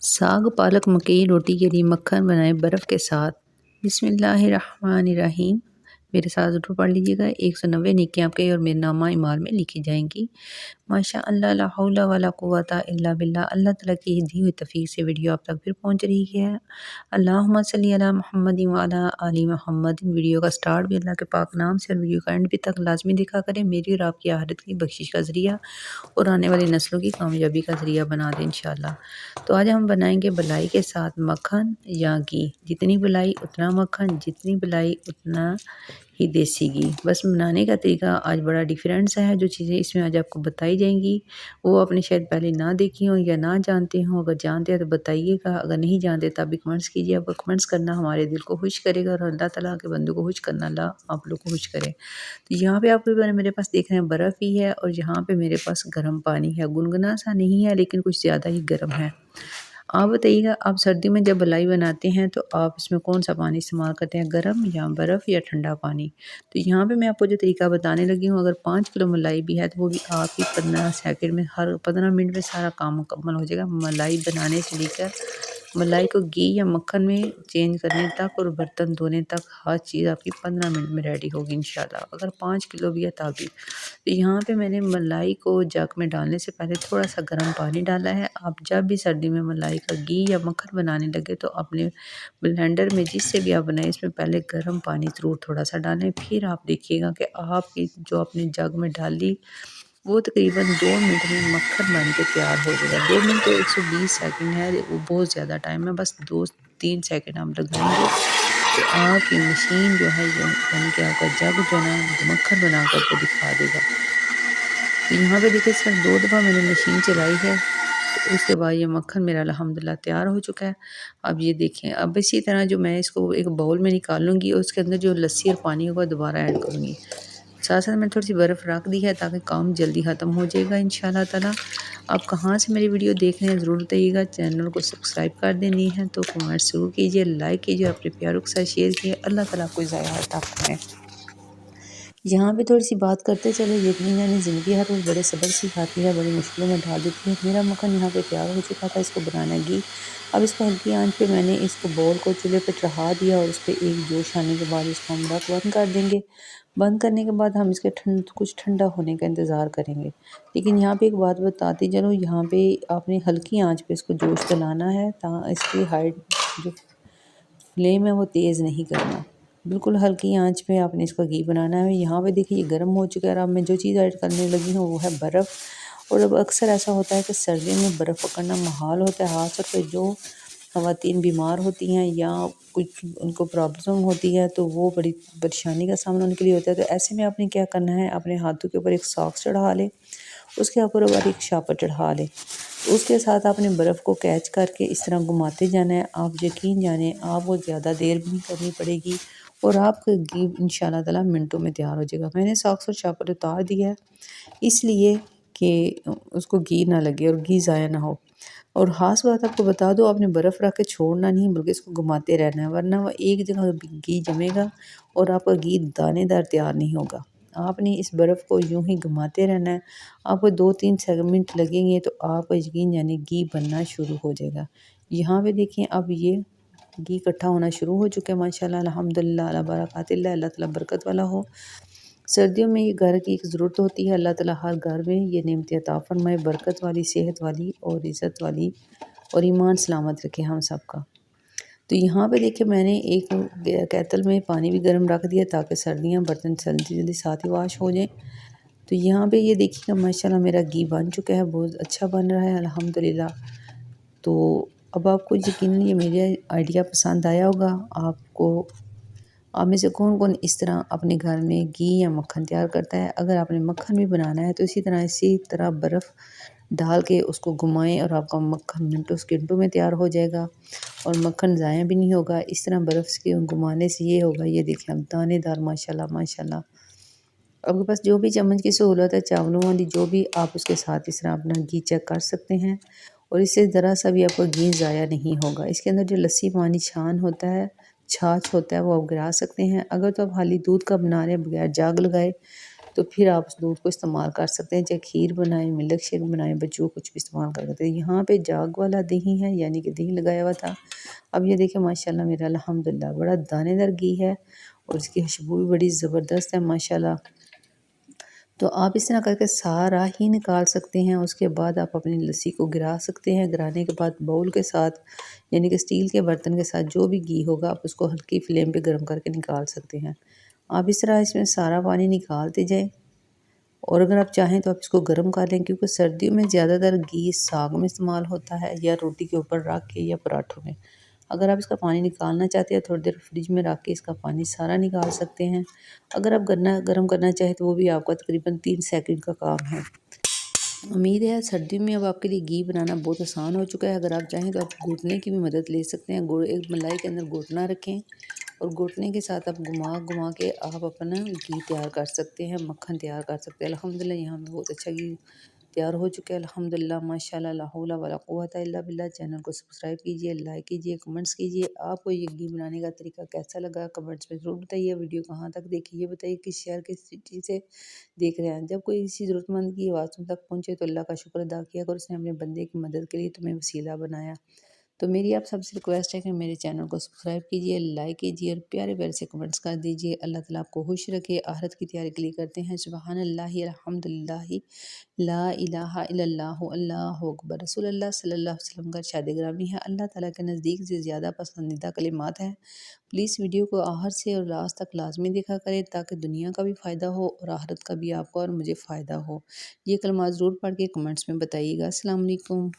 साग पालक मकई रोटी के लिए मक्खन बनाएं बर्फ़ के साथ। बिस्मिल्लाहिर्रहमानिर्रहीम। मेरे साथ ज़रूर पढ़ लीजिएगा। 190 नेकियां आपके और मेरे नामा इमाल में लिखी जाएंगी। माशा अल्लाह ला हौला वला कुव्वता इल्ला बिल्लाह। अल्लाह ताला की दी हुई तौफीक से वीडियो आप तक फिर पहुंच रही है। अल्लाहुम्मा सल्ली अला मुहम्मदिन व अला आलि मुहम्मदिन। वीडियो का स्टार्ट भी अल्लाह के पाक नाम से और वीडियो का एंड भी तक लाजमी देखा करें। मेरी और आपकी आखिरत की बख्शिश का ज़रिया और आने वाली नस्लों की कामयाबी का ज़रिया बना दें इंशाल्लाह। तो आज हम बनाएंगे बलाई के साथ मक्खन या घी। जितनी बलाई उतना मक्खन, जितनी बलाई उतना ही देसी घी। बस बनाने का तरीका आज बड़ा डिफरेंट सा है। जो चीज़ें इसमें आज आपको बताई जाएंगी वो आपने शायद पहले ना देखी हों या ना जानते हों। अगर जानते हैं तो बताइएगा, अगर नहीं जानते तब भी कमेंट्स कीजिए। आपका कमेंट्स करना हमारे दिल को खुश करेगा और अल्लाह ताला के बंदों को खुश करना अल्लाह आप लोग को खुश करे। तो यहाँ पे आप मेरे पास देख रहे हैं बर्फ़ ही है और यहाँ पे मेरे पास गर्म पानी है। गुनगुना सा नहीं है लेकिन कुछ ज़्यादा ही गर्म है। आप बताइएगा, आप सर्दी में जब मलाई बनाते हैं तो आप इसमें कौन सा पानी इस्तेमाल करते हैं, गर्म या बर्फ़ या ठंडा पानी। तो यहाँ पे मैं आपको जो तरीका बताने लगी हूँ, अगर 5 किलो मलाई भी है तो वो भी आपकी 15 सेकंड में, हर 15 मिनट में सारा काम मुकम्मल हो जाएगा। मलाई बनाने से लेकर मलाई को घी या मक्खन में चेंज करने तक और बर्तन धोने तक हर चीज़ आपकी 15 मिनट में रेडी होगी इंशाल्लाह। अगर 5 किलो भी है तभी। तो यहाँ पे मैंने मलाई को जग में डालने से पहले थोड़ा सा गर्म पानी डाला है। आप जब भी सर्दी में मलाई का घी या मक्खन बनाने लगे तो अपने ब्लेंडर में जिससे भी आप बनाएं इसमें पहले गर्म पानी ज़रूर थोड़ा सा डालें। फिर आप देखिएगा कि आपकी जो आपने जग में डाली वो तकरीबन 2 मिनट में मक्खन बन के तैयार हो जाएगा। 2 मिनट तो 120 सेकंड है, वो बहुत ज़्यादा टाइम है। बस 2-3 सेकंड हम लगाएंगे तो आपकी मशीन जो है यानी कि आपका जग जो है ना मक्खन बना करके दिखा देगा। तो यहाँ पे देखिए सिर्फ 2 दफ़ा मैंने मशीन चलाई है। तो उसके बाद ये मक्खन मेरा अल्हम्दुलिल्लाह तैयार हो चुका है। अब ये देखें, अब इसी तरह जो मैं इसको एक बाउल में निकाल लूँगी और उसके अंदर जो लस्सी और पानी होगा दोबारा ऐड करूँगी। साथ-साथ मैंने थोड़ी-सी बर्फ़ रख दी है ताकि काम जल्दी ख़त्म हो जाएगा इंशाअल्लाह ताला। आप कहाँ से मेरी वीडियो देख रहे हैं ज़रूर बताइएगा। चैनल को सब्सक्राइब कर देनी है तो कमेंट ज़रूर कीजिए, लाइक कीजिए, अपने प्यारों के साथ शेयर कीजिए। अल्लाह ताला आपको ज़ाया अता फरमाए। यहाँ पे थोड़ी सी बात करते चले। यकीन यानी ज़िंदगी हर रोज़ बड़े सबक सिखाती है, बड़ी मुश्किलों में डाल देती है। मेरा मक्खन यहाँ पे तैयार हो चुका था, इसको बनाना घी। अब इसको हल्की आंच पे मैंने इसको बॉल को चूल्हे पे चढ़ा दिया और उस पर एक जोश आने के बाद इसको हम रख बंद कर देंगे। बंद करने के बाद हम इसके कुछ ठंडा होने का इंतज़ार करेंगे। लेकिन यहाँ पे एक बात बताती चलो, यहाँ पे आपने हल्की आंच पे इसको जोश दिलाना है, इसकी हाइट जो फ्लेम है वो तेज़ नहीं करना। बिल्कुल हल्की आंच पे आपने इसका घी बनाना है। यहाँ पे देखिए ये गर्म हो चुका है। अब मैं जो चीज़ ऐड करने लगी हूँ वो है बर्फ़। और अब अक्सर ऐसा होता है कि सर्दियों में बर्फ़ पकड़ना मुहाल होता है। ख़ास तौर पे जो ख़वातीन बीमार होती हैं या कुछ उनको प्रॉब्लम होती है तो वो बड़ी परेशानी का सामना उनके लिए होता है। तो ऐसे में आपने क्या करना है, अपने हाथों के ऊपर एक सॉक्स चढ़ा लें, उसके ऊपर और एक शापर चढ़ा लें। उसके साथ आपने बर्फ़ को कैच करके इस तरह घुमाते जाना है। आप यकीन जाने आपको ज़्यादा देर भी नहीं करनी पड़ेगी और आपका घी इंशाल्लाह ताला मिनटों में तैयार हो जाएगा। मैंने सॉक्स और शापर उतार दिया है इसलिए कि उसको घी ना लगे और घी ज़ाया ना हो। और ख़ास बात आपको बता दूँ, आपने बर्फ़ रख के छोड़ना नहीं बल्कि इसको घुमाते रहना है, वरना वो एक जगह घी जमेगा और आपका घी दानेदार तैयार नहीं होगा। आपने इस बर्फ़ को यूं ही घुमाते रहना है। आपको 2-3 मिनट लगेंगे तो आपका यकीन यानी घी बनना शुरू हो जाएगा। यहाँ पे देखिए अब ये घी इकट्ठा होना शुरू हो चुका है माशाल्लाह अल्हम्दुलिल्लाह अला बरकातिल्लाह। अल्लाह ताला बरकत वाला हो। सर्दियों में ये घर की एक ज़रूरत होती है। अल्लाह ताला हर घर में ये नेमतें अता फरमाए, बरकत वाली, सेहत वाली और इज़्ज़त वाली और ईमान सलामत रखे हम सबका। तो यहाँ पे देखिए मैंने एक केतल में पानी भी गर्म रख दिया ताकि सर्दियाँ बर्तन जल्दी जल्दी साथ ही वाश हो जाएं। तो यहाँ पे ये देखिएगा माशाल्लाह मेरा घी बन चुका है, बहुत अच्छा बन रहा है अल्हम्दुलिल्लाह। तो अब आपको यकीनन ये मेरा आइडिया पसंद आया होगा। आपको आप में से कौन-कौन इस तरह अपने घर में घी या मक्खन तैयार करता है। अगर आपने मक्खन भी बनाना है तो इसी तरह बर्फ़ डाल के उसको घुमाएं और आपका मक्खन मिनटों सेकंडों में तैयार हो जाएगा और मक्खन ज़ाया भी नहीं होगा। इस तरह बर्फ़ के घुमाने से ये होगा, ये देखिए अब दानेदार माशाल्लाह माशाल्लाह। आपके पास जो भी चम्मच की सहूलत है चावलों वाली, जो भी आप उसके साथ इस तरह अपना घी चेक कर सकते हैं और इससे ज़रा सा भी आपका घी ज़ाया नहीं होगा। इसके अंदर जो लस्सी पानी छान होता है, छाछ होता है, वो आप गिरा सकते हैं। अगर तो आप खाली दूध का बना रहे हैं बगैर जाग लगाए तो फिर आप उस दूध को इस्तेमाल कर सकते हैं, चाहे खीर बनाएं, मिल्क शेक बनाएं, बच्चों को कुछ भी इस्तेमाल कर सकते हैं। यहाँ पे जाग वाला दही है, यानी कि दही लगाया हुआ था। अब ये देखिए माशाल्लाह मेरा अल्हम्दुलिल्लाह बड़ा दानेदार घी है और इसकी खुशबू भी बड़ी ज़बरदस्त है माशाल्लाह। तो आप इस तरह करके सारा ही निकाल सकते हैं। उसके बाद आप अपनी लस्सी को गिरा सकते हैं। गिराने के बाद बाउल के साथ, यानी कि स्टील के बर्तन के साथ जो भी घी होगा आप उसको हल्की फ्लेम पे गर्म करके निकाल सकते हैं। आप इस तरह इसमें सारा पानी निकालते जाएं और अगर आप चाहें तो आप इसको गर्म कर लें, क्योंकि सर्दियों में ज़्यादातर घी साग में इस्तेमाल होता है या रोटी के ऊपर रख के या पराठों में। अगर आप इसका पानी निकालना चाहते हैं थोड़ी देर फ्रिज में रख के इसका पानी सारा निकाल सकते हैं। अगर आप गर्म करना चाहें तो वो भी आपका तकरीबन 3 सेकंड का काम है। उम्मीद है सर्दियों में अब आपके लिए घी बनाना बहुत आसान हो चुका है। अगर आप चाहें तो आप घुटने की भी मदद ले सकते हैं। गुड़, एक मलाई के अंदर घुटना रखें और घुटने के साथ आप घुमा घुमा के आप अपना घी तैयार कर सकते हैं, मक्खन तैयार कर सकते हैं। अल्हम्दुलिल्लाह यहाँ पे बहुत अच्छा घी तैयार हो चुका है अल्हम्दुलिल्लाह माशाल्लाह, ला हौला वला कुव्वता इल्ला बिल्लाह। चैनल को सब्सक्राइब कीजिए, लाइक कीजिए, कमेंट्स कीजिए। आपको ये घी बनाने का तरीका कैसा लगा कमेंट्स में ज़रूर बताइए। वीडियो कहाँ तक देखी ये बताइए, किस शहर किस सिटी से देख रहे हैं। जब कोई किसी ज़रूरतमंद की आवाज़ तुम तक पहुँचे तो अल्लाह का शुक्र अदा किया करो, उसने अपने बंदे की मदद के लिए तुम्हें वसीला बनाया। तो मेरी आप सबसे रिक्वेस्ट है कि मेरे चैनल को सब्सक्राइब कीजिए, लाइक कीजिए और प्यारे-प्यारे से कमेंट्स कर दीजिए। अल्लाह ताला आपको खुश रखे। आखिरत की तैयारी के लिए करते हैं सुबहानल्लाहि अल्हम्दुलिल्लाहि ला इलाहा इल्लल्लाहु अल्लाहु अकबर। रसूलुल्लाह सल्लल्लाहु अलैहि वसल्लम का शाद गिरामी है। अल्लाह ताला के नज़दीक से ज़्यादा पसंदीदा कलिमात हैं। प्लीज़ वीडियो को आखिर से और लास्ट तक लाज़मी देखा करें, ताकि दुनिया का भी फ़ायदा हो और आखिरत का भी आपको और मुझे फ़ायदा हो। ये कलिमात ज़रूर पढ़ के कमेंट्स में बताइएगा। अस्सलाम वालेकुम।